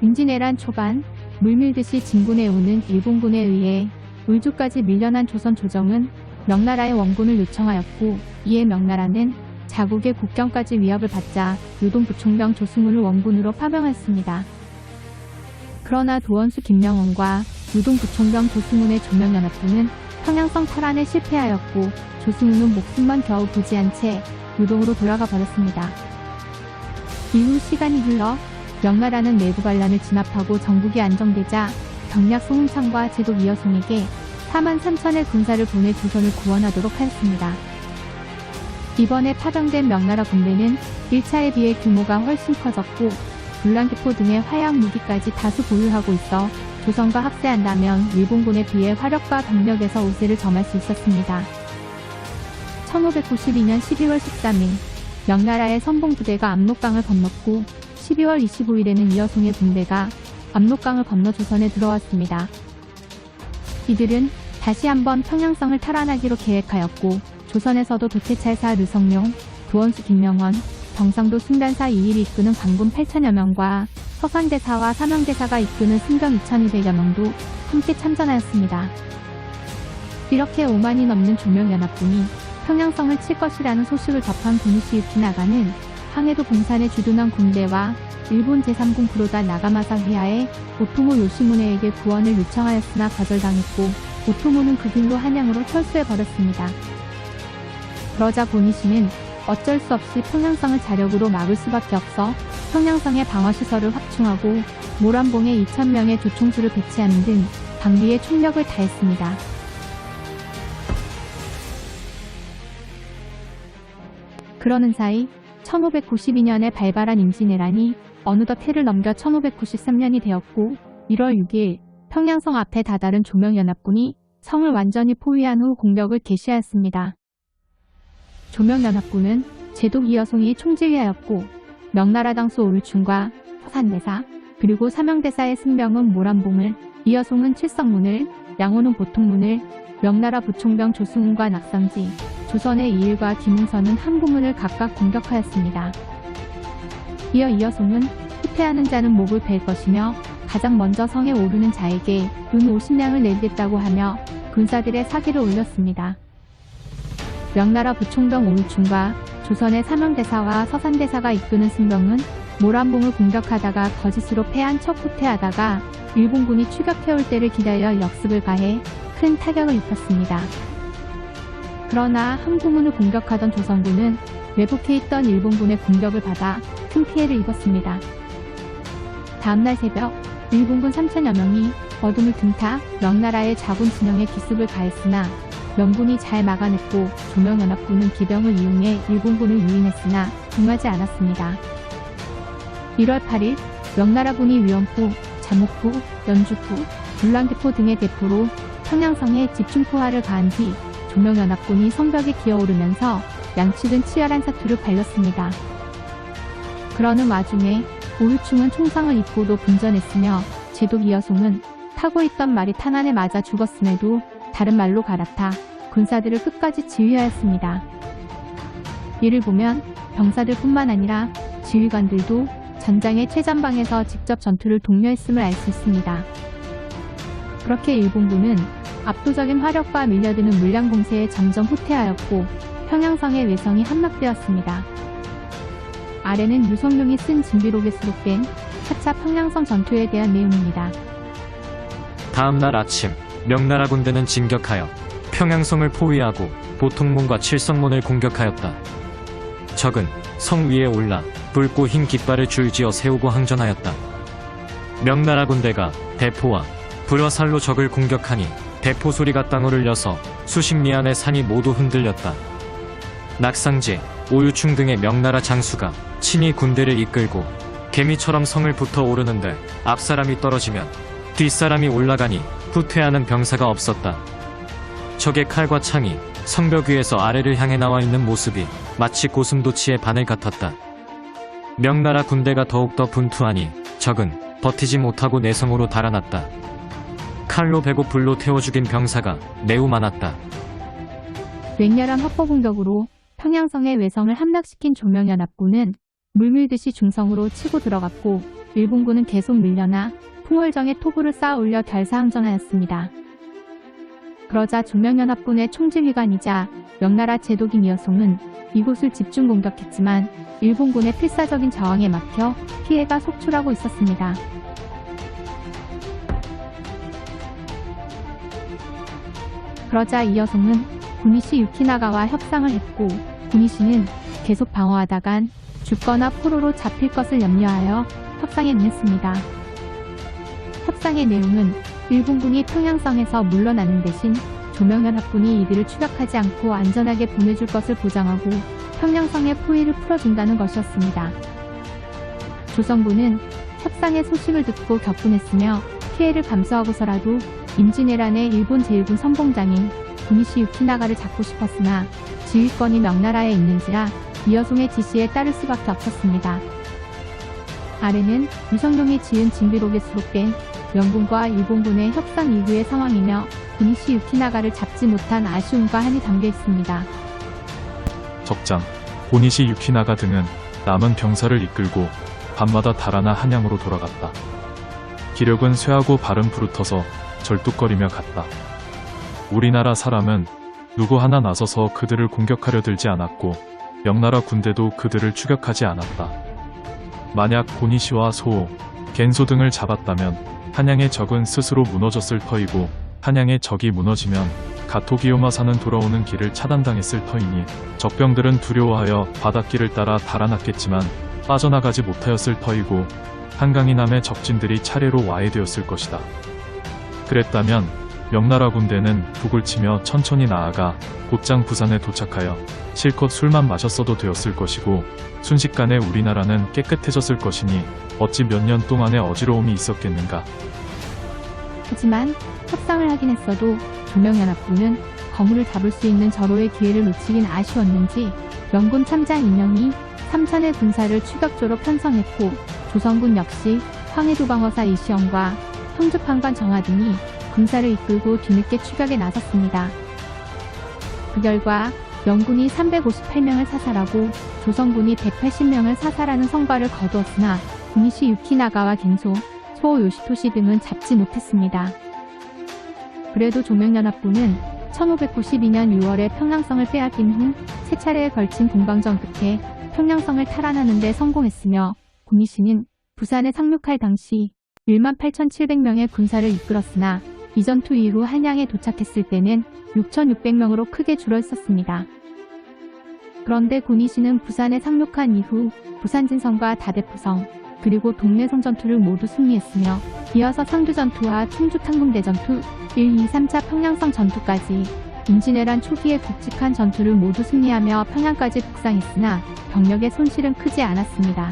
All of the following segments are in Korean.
임진왜란 초반 물밀듯이 진군해오는 일본군에 의해 울주까지 밀려난 조선 조정은 명나라의 원군을 요청하였고, 이에 명나라는 자국의 국경까지 위협을 받자 유동부총병 조승훈을 원군으로 파병했습니다. 그러나 도원수 김명원과 유동부총병 조승훈의 조명연합군은 평양성 탈환에 실패하였고, 조승훈은 목숨만 겨우 부지한 채 유동으로 돌아가 버렸습니다. 이후 시간이 흘러 명나라는 내부 반란을 진압하고 정국이 안정되자 경략 송은창과 제독 이여송에게 43,000의 군사를 보내 조선을 구원하도록 하였습니다. 이번에 파병된 명나라 군대는 1차에 비해 규모가 훨씬 커졌고, 불량기포 등의 화약 무기까지 다수 보유하고 있어 조선과 합세한다면 일본군에 비해 화력과 병력에서 우세를 점할 수 있었습니다. 1592년 12월 13일 명나라의 선봉부대가 압록강을 건넜고, 12월 25일에는 이여송의 군대가 압록강을 건너 조선에 들어왔습니다. 이들은 다시 한번 평양성을 탈환하기로 계획하였고, 조선에서도 도태찰사 르성룡, 도원수 김명원, 경상도 승단사 이일이 이끄는 관군 8,000여 명과 서산대사와 삼형대사가 이끄는 승병 2,200여 명도 함께 참전하였습니다. 이렇게 5만이 넘는 조명연합군이 평양성을 칠 것이라는 소식을 접한 고니시 유키나가는 항해도 봉산에 주둔한 군대와 일본 제3군 구로다 나가마사 휘하에 오토모 요시무네에게 구원을 요청하였으나 거절당했고, 오토모는 그 길로 한양으로 철수해버렸습니다. 그러자 고니시는 어쩔 수 없이 평양성을 자력으로 막을 수밖에 없어 평양성의 방어시설을 확충하고 모란봉에 2,000명의 조총수를 배치하는 등 방비에 총력을 다했습니다. 그러는 사이 1592년에 발발한 임진왜란이 어느덧 해를 넘겨 1593년이 되었고, 1월 6일 평양성 앞에 다다른 조명연합군이 성을 완전히 포위한 후 공격을 개시하였습니다. 조명연합군은 제독 이여송이 총지휘하였고, 명나라 당수 오류충과 서산대사, 그리고 삼형대사의 승병은 모란봉을, 이여송은 칠성문을, 양호는 보통문을, 명나라 부총병 조승훈과 낙상지, 조선의 이일과 김웅선은 항구문을 각각 공격하였습니다. 이어 이여송은 후퇴하는 자는 목을 벨 것이며 가장 먼저 성에 오르는 자에게 은 50냥을 내리겠다고 하며 군사들의 사기를 올렸습니다. 명나라 부총병 오유충과 조선의 삼형대사와 서산대사가 이끄는 승병은 모란봉을 공격하다가 거짓으로 패한 척 후퇴하다가 일본군이 추격해올 때를 기다려 역습을 가해 큰 타격을 입혔습니다. 그러나 항구문을 공격하던 조선군은 매복해 있던 일본군의 공격을 받아 큰 피해를 입었습니다. 다음날 새벽 일본군 3,000여 명이 어둠을 틈타 명나라의 자군 진영에 기습을 가했으나 명군이 잘 막아냈고, 조명연합군은 기병을 이용해 일본군을 유인했으나 응하지 않았습니다. 1월 8일 명나라군이 위원포, 자목포, 연주포, 불랑기포 등의 대포로 평양성에 집중포화를 가한 뒤 조명연합군이 성벽에 기어오르면서 양측은 치열한 사투를 벌였습니다. 그러는 와중에 오유충은 총상을 입고도 분전했으며, 제독 이여송은 타고 있던 말이 탄환에 맞아 죽었음에도 다른 말로 갈아타 군사들을 끝까지 지휘하였습니다. 이를 보면 병사들뿐만 아니라 지휘관들도 전장의 최전방에서 직접 전투를 독려했음을 알 수 있습니다. 그렇게 일본군은 압도적인 화력과 밀려드는 물량 공세에 점점 후퇴하였고, 평양성의 외성이 함락되었습니다. 아래는 류성룡이 쓴 진비록에 수록된 4차 평양성 전투에 대한 내용입니다. 다음 날 아침 명나라 군대는 진격하여 평양성을 포위하고 보통문과 칠성문을 공격하였다. 적은 성 위에 올라 붉고 흰 깃발을 줄지어 세우고 항전하였다. 명나라 군대가 대포와 불화살로 적을 공격하니 대포 소리가 땅을 울려서 수십 미안의 산이 모두 흔들렸다. 낙상지, 오유충 등의 명나라 장수가 친히 군대를 이끌고 개미처럼 성을 붙어 오르는데 앞사람이 떨어지면 뒷사람이 올라가니 후퇴하는 병사가 없었다. 적의 칼과 창이 성벽 위에서 아래를 향해 나와 있는 모습이 마치 고슴도치의 바늘 같았다. 명나라 군대가 더욱더 분투하니 적은 버티지 못하고 내성으로 달아났다. 칼로 베고 불로 태워 죽인 병사가 매우 많았다. 맹렬한 확보 공격으로 평양성의 외성을 함락시킨 조명연합군은 물밀듯이 중성으로 치고 들어갔고, 일본군은 계속 밀려나 풍월정에 토부를 쌓아 올려 결사항전하였습니다. 그러자 조명연합군의 총지휘관이자 명나라 제독인 이여송은 이곳을 집중 공격했지만 일본군의 필사적인 저항에 막혀 피해가 속출하고 있었습니다. 그러자 이여송은 구니시 유키나가와 협상을 했고, 구니시는 계속 방어하다간 죽거나 포로로 잡힐 것을 염려하여 협상에 응했습니다. 협상의 내용은 일본군이 평양성에서 물러나는 대신 조명연합군이 이들을 추격하지 않고 안전하게 보내줄 것을 보장하고 평양성의 포위를 풀어준다는 것이었습니다. 조선군은 협상의 소식을 듣고 격분했으며 피해를 감수하고서라도 임진왜란의 일본 제1군 선봉장인 구니시 유키나가를 잡고 싶었으나 지휘권이 명나라에 있는지라 이여송의 지시에 따를 수밖에 없었습니다. 아래는 유성룡이 지은 징비록에 수록된 명군과 일본군의 협상 이후의 상황이며 구니시 유키나가를 잡지 못한 아쉬움과 한이 담겨 있습니다. 적장, 고니시 유키나가 등은 남은 병사를 이끌고 밤마다 달아나 한양으로 돌아갔다. 기력은 쇠하고 발은 부르터서 절뚝거리며 갔다. 우리나라 사람은 누구 하나 나서서 그들을 공격하려 들지 않았고 명나라 군대도 그들을 추격하지 않았다. 만약 고니시와 소호, 겐소 등을 잡았다면 한양의 적은 스스로 무너졌을 터이고 한양의 적이 무너지면 가토기요마사는 돌아오는 길을 차단당했을 터이니 적병들은 두려워하여 바닷길을 따라 달아났겠지만 빠져나가지 못하였을 터이고 한강이 남의 적진들이 차례로 와해되었을 것이다. 그랬다면 명나라 군대는 북을 치며 천천히 나아가 곧장 부산에 도착하여 실컷 술만 마셨어도 되었을 것이고 순식간에 우리나라는 깨끗해졌을 것이니 어찌 몇 년 동안의 어지러움이 있었겠는가. 하지만 협상을 하긴 했어도 조명연합군은 거물을 잡을 수 있는 절호의 기회를 놓치긴 아쉬웠는지 명군 참장 인명이 삼천의 군사를 추격조로 편성했고 조선군 역시 황해도방어사 이시영과 형주판관 정하 등이 군사를 이끌고 뒤늦게 추격에 나섰습니다. 그 결과 명군이 358명을 사살하고 조선군이 180명을 사살하는 성과를 거두었으나 구니시 유키나가와 겐소, 소호 요시토시 등은 잡지 못했습니다. 그래도 조명연합군은 1592년 6월에 평양성을 빼앗긴 후 세 차례에 걸친 공방전 끝에 평양성을 탈환하는 데 성공했으며 구니시는 부산에 상륙할 당시 18,700명의 군사를 이끌었으나 이 전투 이후 한양에 도착했을 때는 6,600명으로 크게 줄어 있었습니다. 그런데 구니시는 부산에 상륙한 이후 부산진성과 다대포성 그리고 동래성 전투를 모두 승리했으며 이어서 상두전투와 충주탄궁대전투 1, 2, 3차 평양성 전투까지 임진왜란 초기에 굵직한 전투를 모두 승리하며 평양까지 북상했으나 병력의 손실은 크지 않았습니다.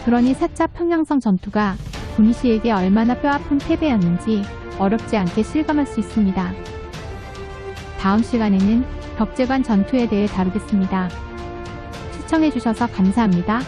그러니 4차 평양성 전투가 구니시에게 얼마나 뼈아픈 패배였는지 어렵지 않게 실감할 수 있습니다. 다음 시간에는 벽제관 전투에 대해 다루겠습니다. 시청해주셔서 감사합니다.